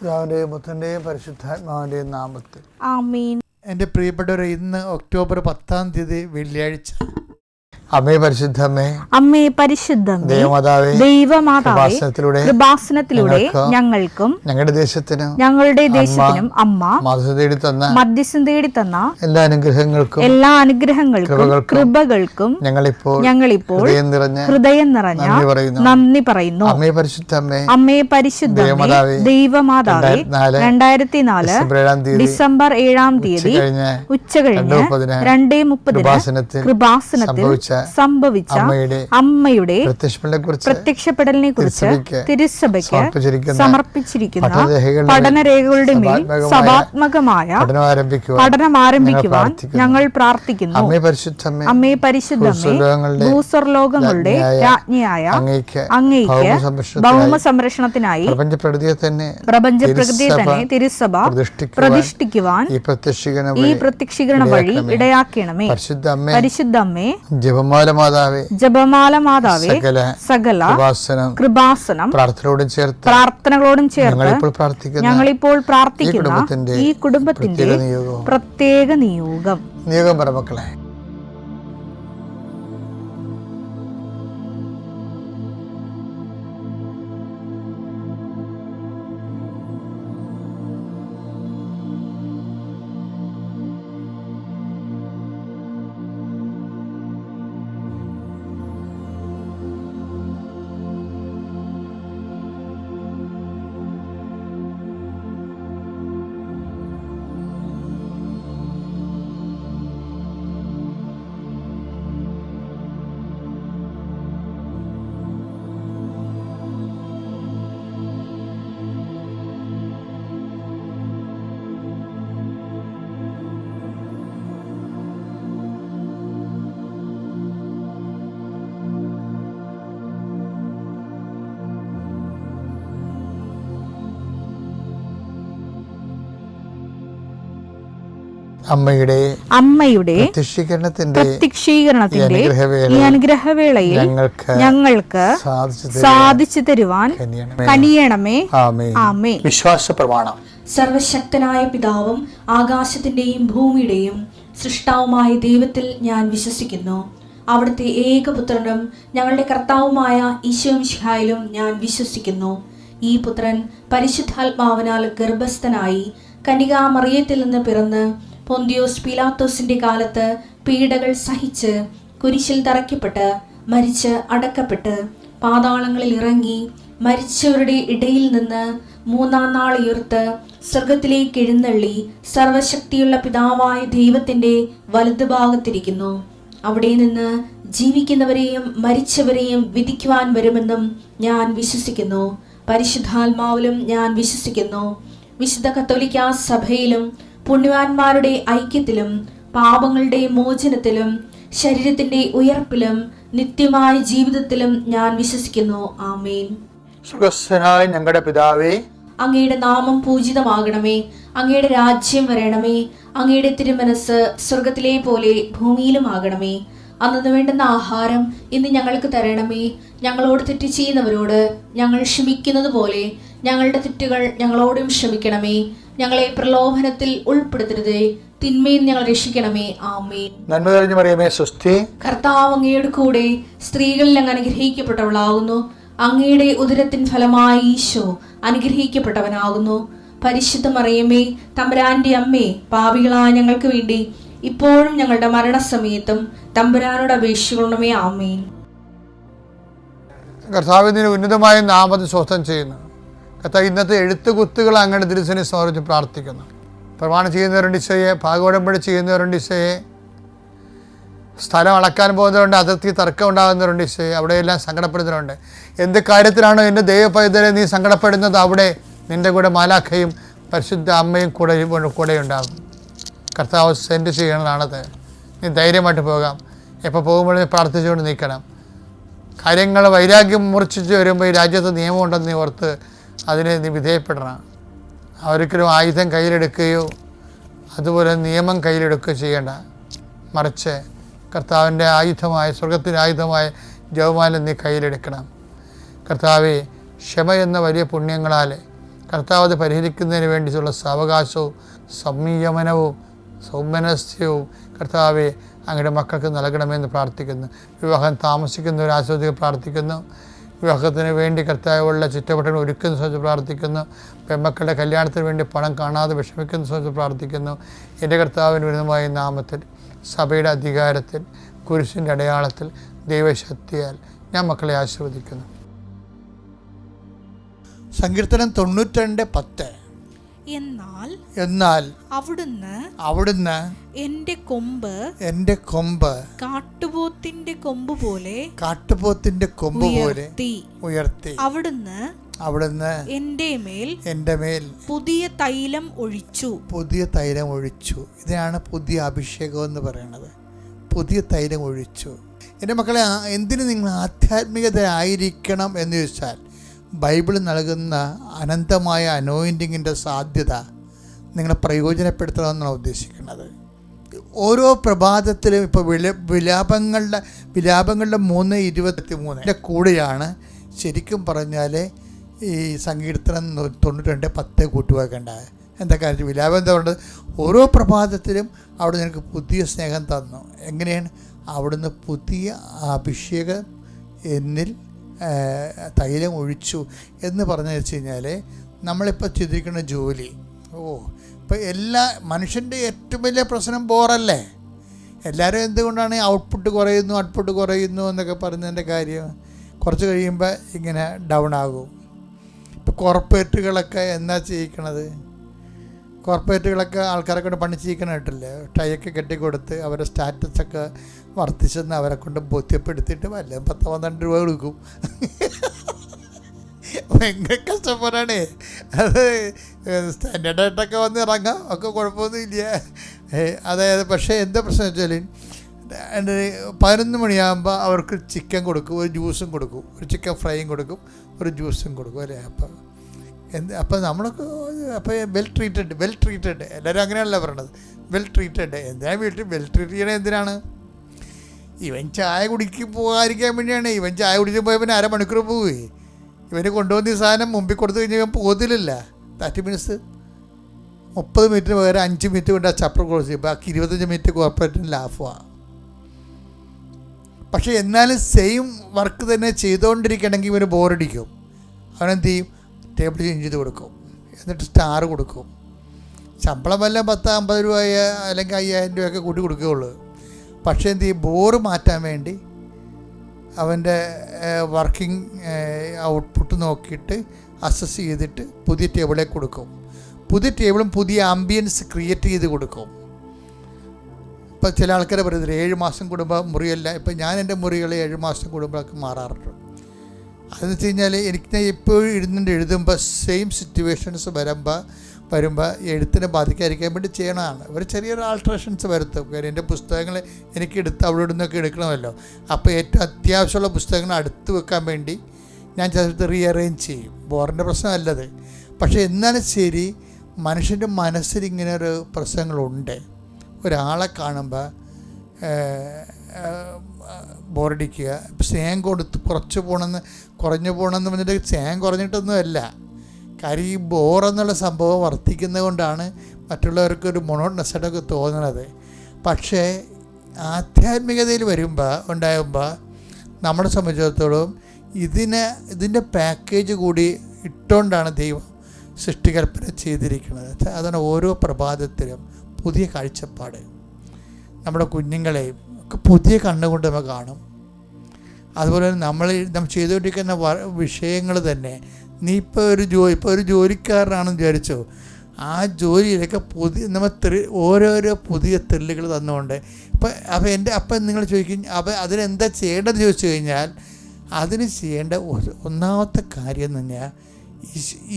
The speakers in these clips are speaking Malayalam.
പിതാവിന്റെയും പുത്രന്റെയും പരിശുദ്ധാത്മാവിന്റെയും നാമത്തിൽ ആമേൻ. എൻ്റെ പ്രിയപ്പെട്ടവരെ, ഇന്ന് ഒക്ടോബർ 10 വെള്ളിയാഴ്ച. അമ്മേ പരിശുദ്ധമ്മേ, അമ്മേ പരിശുദ്ധമേ, ദൈവമാതാവേ, കൃപാസനത്തിലൂടെ ഞങ്ങൾക്കും ഞങ്ങളുടെ ദേശത്തിനും അമ്മ മധ്യസ്ഥം തേടി തന്ന എല്ലാ അനുഗ്രഹങ്ങൾക്കും കൃപകൾക്കും ഞങ്ങളിപ്പോൾ ഹൃദയം നിറഞ്ഞ നന്ദി പറയുന്നു. അമ്മേ പരിശുദ്ധമേ, ദൈവമാതാവേ, 2004 ഡിസംബർ 7 ഉച്ചകഴിഞ്ഞ് 2:30 കൃപാസനത്തിൽ സംഭവിച്ച അമ്മയുടെ പ്രത്യക്ഷപ്പെടലിനെ കുറിച്ച് തിരുസഭയ്ക്ക് സമർപ്പിച്ചിരിക്കുന്ന പഠനരേഖകളുടെ മേൽ സഭാത്മകമായ പഠനം ആരംഭിക്കുവാൻ ഞങ്ങൾ പ്രാർത്ഥിക്കുന്നു. അമ്മേ പരിശുദ്ധമേ, ഭൂസ്വർലോകങ്ങളുടെ രാജ്ഞിയായ അങ്ങേയ്ക്ക് ഭൗമ സംരക്ഷണത്തിനായി പ്രപഞ്ചപ്രകൃതിയെ തന്നെ തിരുസഭ പ്രതിഷ്ഠിക്കുവാൻ ഈ പ്രത്യക്ഷീകരണ വഴി ഇടയാക്കണമേ. പരിശുദ്ധമ്മേ, ജപമാല മാതാവേ, സകല കൃപാസനം പ്രാർത്ഥനകളോടും ചേർത്ത് ഞങ്ങളിപ്പോൾ പ്രാർത്ഥിക്കുന്ന ഈ കുടുംബത്തിന്റെ പ്രത്യേക നിയോഗം പറമക്കളെ. അമ്മയുടെ പ്രത്യക്ഷീകരണത്തിന്റെ ഈ അനുഗ്രഹവേളയിൽ ഞങ്ങൾക്ക് സാധിച്ചു തരുവാൻ കനിയണമേ. ആമേൻ. വിശ്വാസ പ്രമാണം. സർവശക്തനായ പിതാവും ആകാശത്തിന്റെയും ഭൂമിയുടെയും സൃഷ്ടാവുമായ ദൈവത്തിൽ ഞാൻ വിശ്വസിക്കുന്നു. അവിടുത്തെ ഏകപുത്രനും ഞങ്ങളുടെ കർത്താവുമായ ഈശോമിശിഹായിലും ഞാൻ വിശ്വസിക്കുന്നു. ഈ പുത്രൻ പരിശുദ്ധാത്മാവിനാൽ ഗർഭസ്ഥനായി കന്യകാമറിയത്തിൽ നിന്ന് പിറന്ന് പൊന്തിയോസ് പീലാത്തോസിന്റെ കാലത്ത് പീഡകൾ സഹിച്ച് കുരിശിൽ തറയ്ക്കപ്പെട്ട് മരിച്ച് അടക്കപ്പെട്ട് പാതാളങ്ങളിൽ ഇറങ്ങി മരിച്ചവരുടെ ഇടയിൽ നിന്ന് 3-ാം നാൾ ഉയർത്ത് സ്വർഗത്തിലേക്ക് എഴുന്നള്ളി സർവശക്തിയുള്ള പിതാവായ ദൈവത്തിന്റെ വലതുഭാഗത്തിരിക്കുന്നു. അവിടെ നിന്ന് ജീവിക്കുന്നവരെയും മരിച്ചവരെയും വിധിക്കുവാൻ വരുമെന്നും ഞാൻ വിശ്വസിക്കുന്നു. പരിശുദ്ധാത്മാവിലും ഞാൻ വിശ്വസിക്കുന്നു. വിശുദ്ധ കത്തോലിക്കാ സഭയിലും പുണ്യവാന്മാരുടെ ഐക്യത്തിലും പാപങ്ങളുടെ മോചനത്തിലും ശരീരത്തിന്റെ ഉയർപ്പിലും നിത്യമായ ജീവിതത്തിലും ഞാൻ വിശ്വസിക്കുന്നു. ആമേൻ. സുഖസ്ഥനായ ഞങ്ങളുടെ പിതാവേ, അങ്ങയുടെ നാമം പൂജിതമാകണമേ. അങ്ങയുടെ രാജ്യം വരണമേ. അങ്ങയുടെ തിരുമനസ് സ്വർഗത്തിലെ പോലെ ഭൂമിയിലും ആകണമേ. അന്നു വേണ്ടുന്ന ആഹാരം ഇന്ന് ഞങ്ങൾക്ക് തരണമേ. ഞങ്ങളോട് തെറ്റ് ചെയ്യുന്നവരോട് ഞങ്ങൾ ക്ഷമിക്കുന്നത് പോലെ ഞങ്ങളുടെ തെറ്റുകൾ ഞങ്ങളോടും ക്ഷമിക്കണമേ. ഞങ്ങളെ പ്രലോഭനത്തിൽ ഉൾപ്പെടുത്തരുതേ, തിന്മയിൽ ഞങ്ങൾ രക്ഷിക്കണമേ. ആമേൻ. നന്മ നിറഞ്ഞ മറിയമേ, സ്വസ്തി. കർത്താവ് അങ്ങയുടെ കൂടെ സ്ത്രീകളിൽ അങ്ങ് അനുഗ്രഹിക്കപ്പെട്ടവളാകുന്നു. അങ്ങയുടെ ഉദരത്തിൻ ഫലമായി ഈശോ അനുഗ്രഹിക്കപ്പെട്ടവനാകുന്നു. പരിശുദ്ധ മറിയമേ, തമ്പുരാന്റെ അമ്മേ, പാപികളായ ഞങ്ങൾക്ക് വേണ്ടി ഇപ്പോഴും ഞങ്ങളുടെ മരണസമയത്തും തമ്പുരാനോട് അപേക്ഷിക്കണമേ. ആമേൻ. കർത്താവിന്റെ ഉന്നതമായ നാമത്തെ സ്വസ്ഥം ചെയ്യുന്നു. കർത്താവ് ഇന്നത്തെ എഴുത്തുകുത്തുകൾ അങ്ങയുടെ തിരുസനെ സമർപ്പിച്ച് പ്രാർത്ഥിക്കുന്നു. പ്രമാണം ചെയ്യുന്നവരുണ്ട് ഈശോയെ, ഭാഗോടമ്പടി ചെയ്യുന്നവരുണ്ട് ഈശോയെ, സ്ഥലം അളക്കാൻ പോകുന്നവരുണ്ട്, അതിർത്തി തർക്കം ഉണ്ടാകുന്നവരുണ്ട് ഈശോയെ, അവിടെയെല്ലാം സങ്കടപ്പെടുന്നവരുണ്ട്. എന്ത് കാര്യത്തിലാണോ എൻ്റെ ദൈവപൈതലെ നീ സങ്കടപ്പെടുന്നത്, അവിടെ നിൻ്റെ കൂടെ മാലാഖയും പരിശുദ്ധ അമ്മയും കൂടെ ഉണ്ടാകും. കർത്താവ് സെൻഡ് ചെയ്യണതാണത്. നീ ധൈര്യമായിട്ട് പോകാം. എപ്പോൾ പോകുമ്പോഴും പ്രാർത്ഥിച്ചുകൊണ്ട് നിൽക്കണം. കാര്യങ്ങൾ വൈരാഗ്യം മൂർച്ഛിച്ച് വരുമ്പോൾ ഈ രാജ്യത്ത് നിയമമുണ്ടെന്ന് നീ ഓർത്ത് അതിനെ നീ വിധേയപ്പെടണം. ഒരിക്കലും ആയുധം കയ്യിലെടുക്കുകയോ അതുപോലെ നിയമം കയ്യിലെടുക്കുകയോ ചെയ്യേണ്ട. മറിച്ച് കർത്താവിൻ്റെ ആയുധമായ, സ്വർഗത്തിൻ്റെ ആയുധമായ ജപമാല നീ കയ്യിലെടുക്കണം. കർത്താവെ, ക്ഷമ എന്ന വലിയ പുണ്യങ്ങളാൽ കർത്താവ് അത് പരിഹരിക്കുന്നതിന് വേണ്ടിയിട്ടുള്ള സാവകാശവും സംയമനവും സൗമനസ്യവും കർത്താവെ അങ്ങയുടെ മക്കൾക്ക് നൽകണമെന്ന് പ്രാർത്ഥിക്കുന്നു. വിവാഹം താമസിക്കുന്നവർ ആസ്വദിച്ച് പ്രാർത്ഥിക്കുന്നു. വിവാഹത്തിന് വേണ്ടി കർത്താവുള്ള ചുറ്റവട്ടങ്ങൾ ഒരുക്കുന്ന സമയത്ത് പ്രാർത്ഥിക്കുന്നു. പെൺമക്കളുടെ കല്യാണത്തിന് വേണ്ടി പണം കാണാതെ വിഷമിക്കുന്ന സമയത്ത് പ്രാർത്ഥിക്കുന്നു. എൻ്റെ കർത്താവിന് വിരുദ്ധമായ നാമത്തിൽ, സഭയുടെ അധികാരത്തിൽ, കുരിശിൻ്റെ അടയാളത്തിൽ, ദൈവശക്തിയാൽ ഞാൻ മക്കളെ ആശീർവദിക്കുന്നു. സങ്കീർത്തനം 92:10. എന്നാൽ അവിടുന്ന് എൻ്റെ കൊമ്പ് കാട്ടുപോത്തിന്റെ കൊമ്പ് പോലെ ഉയർത്തി. അവിടുന്ന് എൻ്റെ മേൽ പുതിയ തൈലം ഒഴിച്ചു. ഇതാണ് പുതിയ അഭിഷേകം എന്ന് പറയുന്നത്. പുതിയ തൈലം ഒഴിച്ചു. എൻ്റെ മക്കളെ, എന്തിന് നിങ്ങൾ ആധ്യാത്മികത ആയിരിക്കണം എന്ന് ചോദിച്ചാൽ, ബൈബിൾ നൽകുന്ന അനന്തമായ അനോയിൻറ്റിങ്ങിൻ്റെ സാധ്യത നിങ്ങളെ പ്രയോജനപ്പെടുത്തണമെന്നാണ് ഉദ്ദേശിക്കുന്നത്. ഓരോ പ്രഭാതത്തിലും ഇപ്പോൾ വിലാപങ്ങളുടെ 3:23 കൂടെയാണ് ശരിക്കും പറഞ്ഞാൽ ഈ സങ്കീർത്തനം 92:10 കൂട്ടുവെക്കേണ്ടത്. എന്താ കാര്യം? വിലാപം എന്താ പറയുന്നത്? ഓരോ പ്രഭാതത്തിലും അവിടെ നിനക്ക് പുതിയ സ്നേഹം തന്നു. എങ്ങനെയാണ്? അവിടുന്ന് പുതിയ അഭിഷേകം എന്നിൽ തൈലം ഒഴിച്ചു എന്ന് പറഞ്ഞു വെച്ച് കഴിഞ്ഞാൽ, നമ്മളിപ്പോൾ ചെയ്തിരിക്കുന്ന ജോലി, ഇപ്പോൾ എല്ലാ മനുഷ്യൻ്റെ ഏറ്റവും വലിയ പ്രശ്നം ബോറല്ലേ? എല്ലാവരും എന്തുകൊണ്ടാണ് ഔട്ട്പുട്ട് കുറയുന്നു എന്നൊക്കെ പറയുന്നതിൻ്റെ കാര്യം, കുറച്ച് കഴിയുമ്പോൾ ഇങ്ങനെ ഡൗൺ ആകും. ഇപ്പോൾ കോർപ്പറേറ്റുകളൊക്കെ എന്താ ചെയ്യിക്കണത്? കോർപ്പറേറ്റുകളൊക്കെ ആൾക്കാരെ കൊണ്ട് പണി ചെയ്യിക്കണായിട്ടില്ലേ? ടൈയൊക്കെ കെട്ടിക്കൊടുത്ത് അവരുടെ സ്റ്റാറ്റസൊക്കെ വർദ്ധിച്ചെന്ന് അവരെ കൊണ്ട് ബോധ്യപ്പെടുത്തിയിട്ട് വല്ല 10-12 രൂപ കൊടുക്കും. ഭയങ്കര കഷ്ടപ്പാടാണ് അത്. സ്റ്റാൻഡേർഡായിട്ടൊക്കെ വന്ന് ഇറങ്ങാം, ഒക്കെ കുഴപ്പമൊന്നുമില്ല. അതായത് പക്ഷേ എന്താ പ്രശ്നം വെച്ചാൽ, 11 മണിയാകുമ്പോൾ അവർക്ക് ചിക്കൻ കൊടുക്കും, ഒരു ജ്യൂസും കൊടുക്കും, ഒരു ചിക്കൻ ഫ്രൈയും കൊടുക്കും, ഒരു ജ്യൂസും കൊടുക്കും അല്ലേ? അപ്പം നമ്മളൊക്കെ വെൽ ട്രീറ്റഡ് എല്ലാവരും അങ്ങനെയാണല്ലോ പറയണത്. വെൽ ട്രീറ്റഡ് എന്തിനാണ് വീട്ടിൽ വെൽ ട്രീറ്റ് ചെയ്യണത്? എന്തിനാണ്? ഇവൻ ചായ കുടിക്ക് പോകാതിരിക്കാൻ വേണ്ടിയാണ്. ഇവൻ ചായ കുടിച്ച് പോയാൽ പിന്നെ 1/2 മണിക്കൂർ പോവുകയെ. ഇവന് കൊണ്ടുവന്ന ഈ സാധനം മുമ്പിൽ കൊടുത്തു കഴിഞ്ഞാൽ ഇവൻ പോകത്തില്ല. 30 മിനിറ്റ്സ് 30 മിനിറ്റിന് പകരം 5 മിനിറ്റ് കൊണ്ട് ആ ചാപ്റ്റർ ക്ലോസ് ചെയ്യും. ബാക്കി 25 മിനിറ്റ് കോർപ്പറേറ്റിന് ലാഭമാണ്. പക്ഷേ എന്നാലും സെയിം വർക്ക് തന്നെ ചെയ്തുകൊണ്ടിരിക്കണമെങ്കിൽ ഇവന് ബോറടിക്കും. അവനെന്ത് ചെയ്യും? ടേബിൾ ചേഞ്ച് ചെയ്ത് കൊടുക്കും, എന്നിട്ട് സ്റ്റാർ കൊടുക്കും. ശമ്പളം വല്ല 10-50 രൂപ അല്ലെങ്കിൽ 5000 രൂപയൊക്കെ കൂട്ടി കൊടുക്കുകയുള്ളൂ. പക്ഷേ എന്ത് ചെയ്യും? ബോറ് മാറ്റാൻ വേണ്ടി അവൻ്റെ വർക്കിംഗ് ഔട്ട്പുട്ട് നോക്കിയിട്ട് അസസ് ചെയ്തിട്ട് പുതിയ ടേബിളേ കൊടുക്കും. പുതിയ ടേബിളും പുതിയ ആംബിയൻസ് ക്രിയേറ്റ് ചെയ്ത് കൊടുക്കും. ഇപ്പോൾ ചില ആൾക്കാരെ പറയുന്നത് 7 മാസം കൂടുമ്പോൾ മുറിയല്ല. ഇപ്പം ഞാൻ എൻ്റെ മുറികൾ 7 മാസം കൂടുമ്പോഴൊക്കെ മാറാറുണ്ട്. അതെന്ന് വെച്ച് കഴിഞ്ഞാൽ എനിക്ക് എപ്പോഴും എഴുതുമ്പോൾ സെയിം സിറ്റുവേഷൻസ് വരുമ്പോൾ എഴുത്തിനെ ബാധിക്കാതിരിക്കാൻ വേണ്ടി ചെയ്യണതാണ്. ഒരു ചെറിയൊരു ആൾട്രേഷൻസ് വരുത്തും. കാര്യം എൻ്റെ പുസ്തകങ്ങൾ എനിക്ക് അവിടെ ഇവിടുന്നൊക്കെ എടുക്കണമല്ലോ. അപ്പോൾ ഏറ്റവും അത്യാവശ്യമുള്ള പുസ്തകങ്ങൾ അടുത്ത് വെക്കാൻ വേണ്ടി ഞാൻ ചിലപ്പോൾ റീഅറേഞ്ച് ചെയ്യും. ബോറിൻ്റെ പ്രശ്നമല്ലത്. പക്ഷേ എന്നാലും ശരി, മനുഷ്യൻ്റെ മനസ്സിൽ ഇങ്ങനെ ഒരു പ്രശ്നങ്ങളുണ്ട്. ഒരാളെ കാണുമ്പോൾ ബോറടിക്കുക, സ്നേഹം കൊടുത്ത് കുറഞ്ഞു പോകണമെന്ന് പറഞ്ഞിട്ട് സ്നേഹം കുറഞ്ഞിട്ടൊന്നുമല്ല. കാര്യം ഈ ബോറെന്നുള്ള സംഭവം വർദ്ധിക്കുന്നത് കൊണ്ടാണ് മറ്റുള്ളവർക്കൊരു മൊണോട്ടണസ്സായിട്ടൊക്കെ തോന്നുന്നത്. പക്ഷേ ആധ്യാത്മികതയിൽ ഉണ്ടാകുമ്പോൾ നമ്മളെ സംബന്ധിച്ചിടത്തോളം ഇതിൻ്റെ പാക്കേജ് കൂടി ഇട്ടുകൊണ്ടാണ് ദൈവം സൃഷ്ടികൽപ്പന ചെയ്തിരിക്കുന്നത്. അതാണ് ഓരോ പ്രഭാതത്തിലും പുതിയ കാഴ്ചപ്പാട്. നമ്മുടെ കുഞ്ഞുങ്ങളെയും ഒക്കെ പുതിയ കണ്ണുകൊണ്ട് നമ്മൾ കാണും. അതുപോലെ നമ്മൾ ചെയ്തുകൊണ്ടിരിക്കുന്ന വിഷയങ്ങൾ തന്നെ, നീ ഇപ്പോൾ ഒരു ജോലിക്കാരനാണെന്ന് വിചാരിച്ചോ, ആ ജോലിയിലൊക്കെ ഓരോരോ പുതിയ ത്രില്ലുകൾ തന്നുകൊണ്ട് അപ്പം നിങ്ങൾ ചോദിക്കും, അതിനെന്താ ചെയ്യേണ്ടതെന്ന് ചോദിച്ചു കഴിഞ്ഞാൽ, അതിന് ചെയ്യേണ്ട ഒന്നാമത്തെ കാര്യം എന്ന് പറഞ്ഞാൽ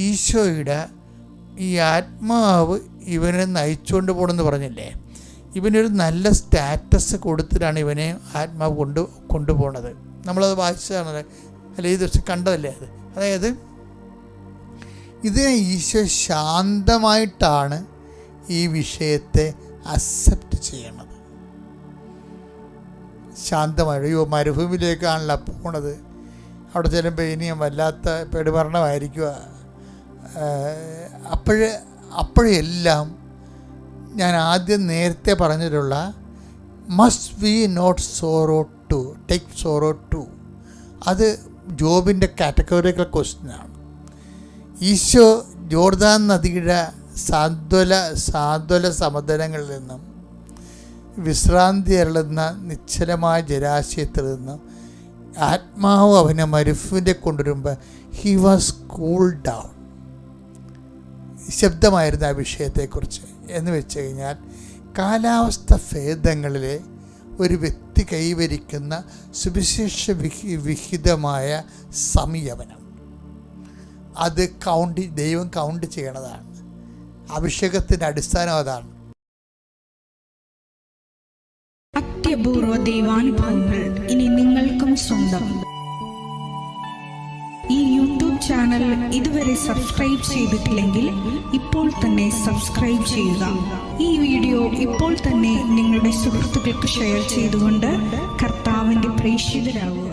ഈശോയുടെ ഈ ആത്മാവ് ഇവനെ നയിച്ചുകൊണ്ട് പോകണമെന്ന് പറഞ്ഞില്ലേ, ഇവനൊരു നല്ല സ്റ്റാറ്റസ് കൊടുത്തിട്ടാണ് ഇവനെ ആത്മാവ് കൊണ്ടുപോകണത്. നമ്മളത് വായിച്ചതാണല്ലേ, അല്ലെ ഈ ദിവസം കണ്ടതല്ലേ അത്. അതായത് ഇതിനെ ഈശോ ശാന്തമായിട്ടാണ് ഈ വിഷയത്തെ അക്സെപ്റ്റ് ചെയ്യണത്. ശാന്തമായിട്ട് മരുഭൂമിയിലേക്കാണല്ലോ പോണത്. അവിടെ ചെല്ലുമ്പോൾ ഇനിയും വല്ലാത്ത പെടുമരണമായിരിക്കുക. അപ്പോഴെല്ലാം ഞാൻ ആദ്യം നേരത്തെ പറഞ്ഞിട്ടുള്ള must we not sorrow to take sorrow to, അത് ജോബിൻ്റെ കാറ്റഗറിക്കൽ ക്വസ്റ്റ്യനാണ്. ഈശോ ജോർദാൻ നദിയുടെ സാന്ത്വല സമതലങ്ങളിൽ നിന്നും വിശ്രാന്തി അരുളുന്ന നിശ്ചലമായ ജലാശയത്തിൽ നിന്നും ആത്മാവ് അവനെ മരുഭൂമിയിൽ കൊണ്ടുവരുമ്പോൾ ഹി വാസ് കൂൾ ഡൗൺ. ശബ്ദമായിരുന്നു ആ വിഷയത്തെക്കുറിച്ച്. എന്ന് വെച്ച് കഴിഞ്ഞാൽ കാലാവസ്ഥ ഭേദങ്ങളിൽ ഒരു വ്യക്തി കൈവരിക്കുന്ന സുവിശേഷ വിഹിതമായ സംയമനം, അത് ദൈവം കൗണ്ട് ചെയ്യണതാണ്. അഭിഷേകത്തിൻ്റെ അടിസ്ഥാനം അതാണ്. അത്യപൂർവ ദൈവാനുഭവങ്ങൾ ഇനി നിങ്ങൾക്കും സ്വന്തം. ഈ യൂട്യൂബ് ചാനൽ ഇതുവരെ സബ്സ്ക്രൈബ് ചെയ്തിട്ടില്ലെങ്കിൽ ഇപ്പോൾ തന്നെ സബ്സ്ക്രൈബ് ചെയ്യുക. ഈ വീഡിയോ ഇപ്പോൾ തന്നെ നിങ്ങളുടെ സുഹൃത്തുക്കൾക്ക് ഷെയർ ചെയ്തുകൊണ്ട് കർത്താവിൻ്റെ പ്രേക്ഷിതരാകുക.